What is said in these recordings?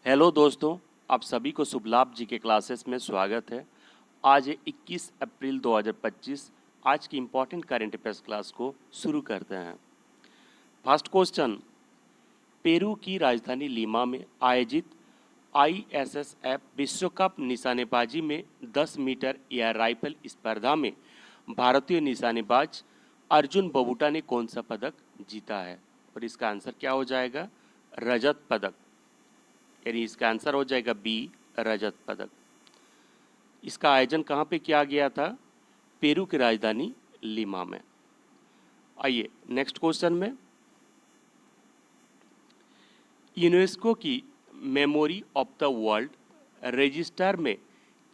Hello दोस्तों, आप सभी को शुभ लाभ जी के क्लासेस में स्वागत है। आज है 21 अप्रैल 2025। आज की इम्पोर्टेंट करंट अफेयर्स क्लास को शुरू करते हैं। फर्स्ट क्वेश्चन, पेरू की राजधानी लीमा में आयोजित ISSF विश्व कप निशानेबाजी में 10 मीटर एयर राइफल स्पर्धा में भारतीय निशानेबाज अर्जुन बबूटा ने कौन सा पदक जीता है? और इसका आंसर क्या हो जाएगा? रजत पदक। यानी इसका आंसर हो जाएगा बी, रजत पदक। इसका आयोजन कहाँ पे किया गया था? पेरू की राजधानी लीमा में। आइए नेक्स्ट क्वेश्चन में, यूनेस्को की memory of the world register में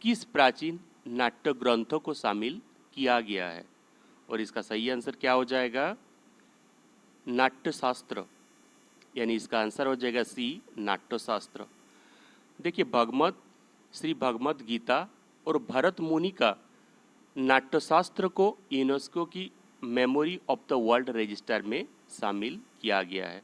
किस प्राचीन नाट्य ग्रंथों को शामिल किया गया है? और इसका सही आंसर क्या हो जाएगा? नाट्यशास्त्र। यानी इसका आंसर हो जाएगा सी, नाट्यशास्त्र। देखिए, श्री भगवद गीता और भरत मुनि का नाट्यशास्त्र को यूनेस्को की memory of the world register में शामिल किया गया है।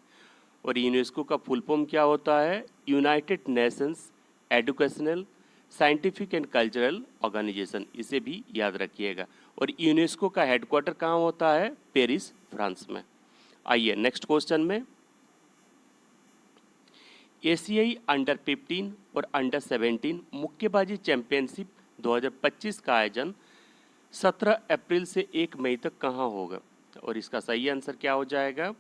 और यूनेस्को का फुल फॉर्म क्या होता है? United Nations Educational, Scientific and Cultural Organization. इसे भी याद रखिएगा। और यूनेस्को का हेडक्वार्टर कहाँ होता है? पेरिस, फ्रांस में। आइए नेक्स्ट क्वेश्चन में, एशियाई अंडर 15 और अंडर 17 मुक्केबाजी चैंपियनशिप 2025 का आयोजन 17 अप्रैल से 1 मई तक कहाँ होगा? और इसका सही आंसर क्या हो जाएगा?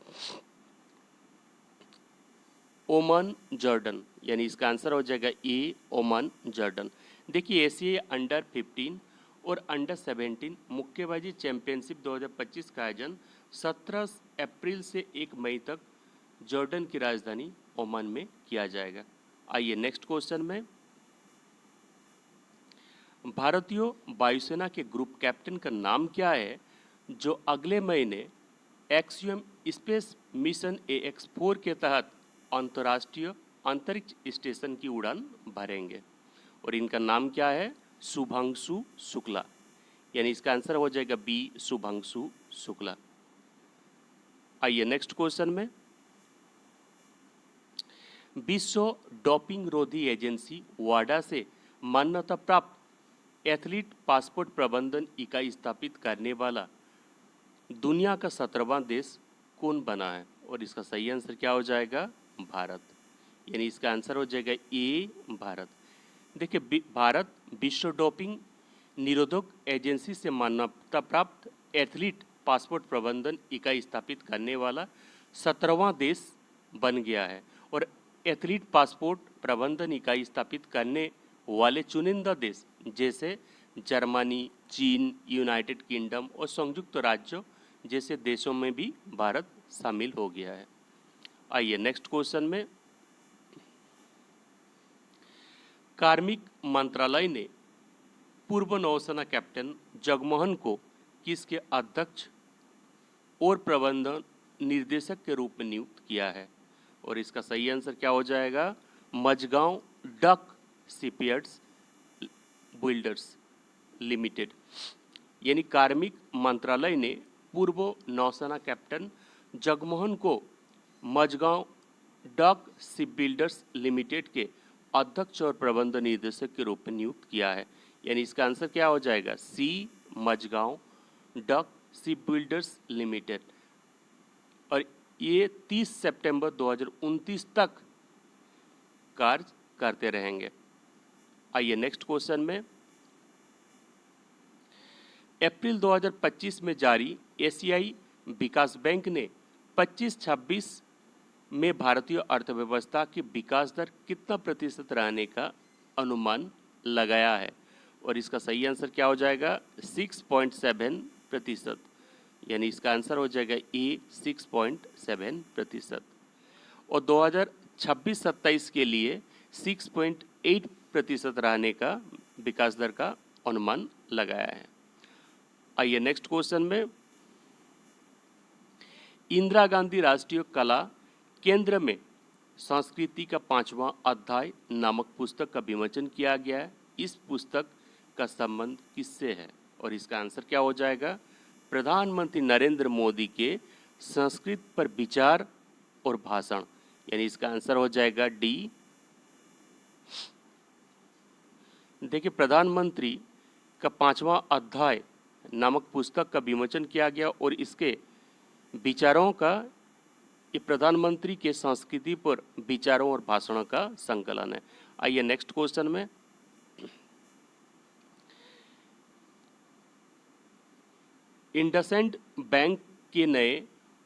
Oman, Jordan. यानी इसका आंसर हो जाएगा ए, ओमान, जॉर्डन। देखिए, एशियाई अंडर 15 और अंडर 17 मुक्केबाजी चैंपियनशिप 2025 का आयोजन 17 अप्रैल से 1 मई तक जॉर्डन की राजधानी ओमान में किया जाएगा। आइए नेक्स्ट क्वेश्चन में, भारतीय वायुसेना के ग्रुप कैप्टन का नाम क्या है जो अगले महीने एक्सयूएम स्पेस मिशन AX4 के तहत अंतर्राष्ट्रीय अंतरिक्ष स्टेशन की उड़ान भरेंगे? और इनका नाम क्या है? शुभांशु शुक्ला। यानी इसका आंसर हो जाएगा बी, शुभांशु शुक्ला। आइए नेक्स्ट क्वेश्चन में, विश्व डोपिंग रोधी एजेंसी वाडा से मान्यता प्राप्त एथलीट पासपोर्ट प्रबंधन इकाई स्थापित करने वाला दुनिया का 17वां देश कौन बना है? और इसका सही आंसर क्या हो जाएगा? भारत। यानी इसका आंसर हो जाएगा ए, भारत। देखिए, भारत विश्व डोपिंग निरोधक एजेंसी से मान्यता प्राप्त एथलीट पासपोर्ट प्रबंधन इकाई स्थापित करने वाला 17वां देश बन गया है। और एथलीट पासपोर्ट प्रबंधन इकाई स्थापित करने वाले चुनिंदा देश जैसे जर्मनी, चीन, यूनाइटेड किंगडम और संयुक्त राज्य जैसे देशों में भी भारत शामिल हो गया है। आइए नेक्स्ट क्वेश्चन में, कार्मिक मंत्रालय ने पूर्व नौसेना कैप्टन जगमोहन को किसके अध्यक्ष और प्रबंधन निर्देशक के रूप में नियुक्त किया है? और इसका सही आंसर क्या हो जाएगा? Mazagon Dock Shipyards Builders Limited. यानी कार्मिक मंत्रालय ने पूर्व नौसेना कैप्टन जगमोहन को Mazagon duck ship builders Limited के अध्यक्ष और प्रबंध निर्देशक के रूप में नियुक्त किया है। यानी इसका आंसर क्या हो जाएगा? C, Mazagon duck ship builders limited. और ये 30 सितंबर 2029 तक कार्य करते रहेंगे। आइए नेक्स्ट क्वेश्चन में, अप्रैल 2025 में जारी एशियाई विकास बैंक ने 25-26 में भारतीय अर्थव्यवस्था की विकास दर कितना प्रतिशत रहने का अनुमान लगाया है? और इसका सही आंसर क्या हो जाएगा? 6.7%। यानी इसका आंसर हो जाएगा ए, 6.7%। और 2026-27 के लिए 6.8% रहने का विकास दर का अनुमान लगाया है। आइए नेक्स्ट क्वेश्चन में, इंदिरा गांधी राष्ट्रीय कला केंद्र में संस्कृति का 5वां अध्याय नामक पुस्तक का विमोचन किया गया है। इस पुस्तक का संबंध किससे है? और इसका आंसर क्या हो जाएगा? प्रधानमंत्री नरेंद्र मोदी के संस्कृत पर विचार और भाषण। यानी इसका आंसर हो जाएगा डी, देखिए, प्रधानमंत्री का 5वां अध्याय नामक पुस्तक का विमोचन किया गया और इसके विचारों का, ये प्रधानमंत्री के संस्कृति पर विचारों और भाषणों का संकलन है। आइए नेक्स्ट क्वेश्चन में। इंडसइंड बैंक के नए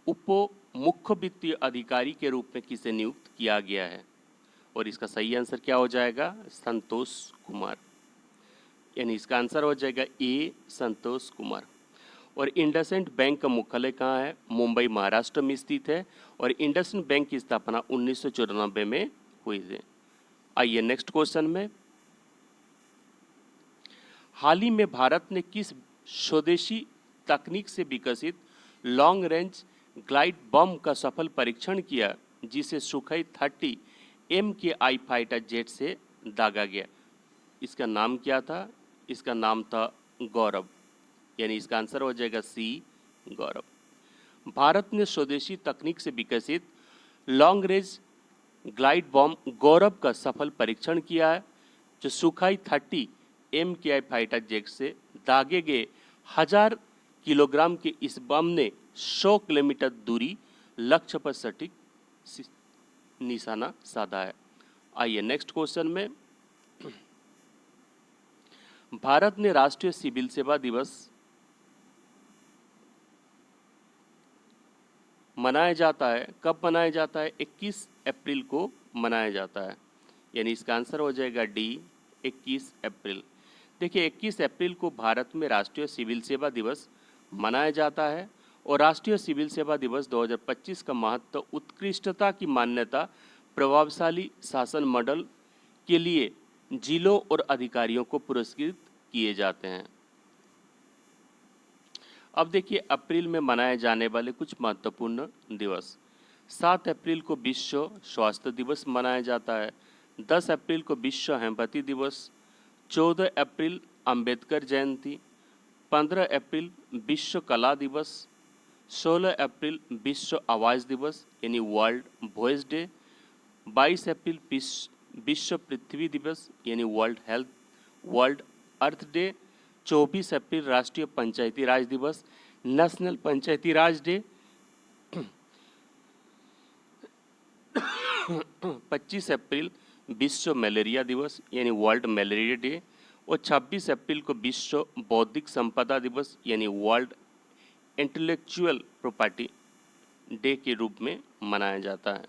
उप मुख्य वित्तीय अधिकारी के रूप में किसे नियुक्त किया गया है? और इसका सही आंसर क्या हो जाएगा? संतोष कुमार। यानी इसका आंसर हो जाएगा ए, संतोष कुमार। और इंडसइंड बैंक का मुख्यालय कहाँ है? मुंबई, महाराष्ट्र में स्थित है। और इंडसइंड बैंक की स्थापना 1994 में हुई थी। आइए नेक्स्ट क्वेश्चन में। हाल ही में भारत ने किस स्वदेशी तकनीक से विकसित लॉन्ग रेंज ग्लाइड बम का सफल परीक्षण किया, जिसे सुखोई 30 MKI फाइटर जेट से दागा गया? इसका नाम क्या था? इसका नाम था गौरव। यानी इसका आंसर हो जाएगा सी, गौरव। भारत ने स्वदेशी तकनीक से विकसित लॉन्ग रेंज ग्लाइड बम गौरव का सफल परीक्षण किया है, जो सुखोई 30 MKI फाइटर जेट से दागे गए 1000 किलोग्राम के इस बम ने 100 किलोमीटर दूरी लक्ष्य पर सटीक निशाना साधा है। आइए नेक्स्ट क्वेश्चन में। भारत ने राष्ट्रीय सिविल सेवा दिवस मनाया जाता है, कब मनाया जाता है? 21 अप्रैल को मनाया जाता है। यानी इसका आंसर हो जाएगा डी, 21 अप्रैल। देखिए, 21 अप्रैल को भारत में राष्ट्रीय सिविल सेवा दिवस मनाया जाता है। और राष्ट्रीय सिविल सेवा दिवस 2025 का महत्व उत्कृष्टता की मान्यता, प्रभावशाली शासन मॉडल के लिए जिलों और अधिकारियों को पुरस्कृत किए जाते हैं। अब देखिए, अप्रैल में मनाए जाने वाले कुछ महत्वपूर्ण दिवस। 7 अप्रैल को विश्व स्वास्थ्य दिवस मनाया जाता है। 10 अप्रैल को विश्व हेमपति दिवस। 14 अप्रैल अंबेडकर जयंती। 15 अप्रैल विश्व कला दिवस। 16 अप्रैल विश्व आवाज़ दिवस यानी वर्ल्ड वॉइस डे। 22 अप्रैल विश्व पृथ्वी दिवस यानी वर्ल्ड अर्थ डे। 24 अप्रैल राष्ट्रीय पंचायती राज दिवस, नेशनल पंचायती राज डे। 25 अप्रैल विश्व मलेरिया दिवस यानी वर्ल्ड मलेरिया डे। और 26 अप्रैल को विश्व बौद्धिक संपदा दिवस यानी वर्ल्ड इंटेलेक्चुअल प्रॉपर्टी डे के रूप में मनाया जाता है।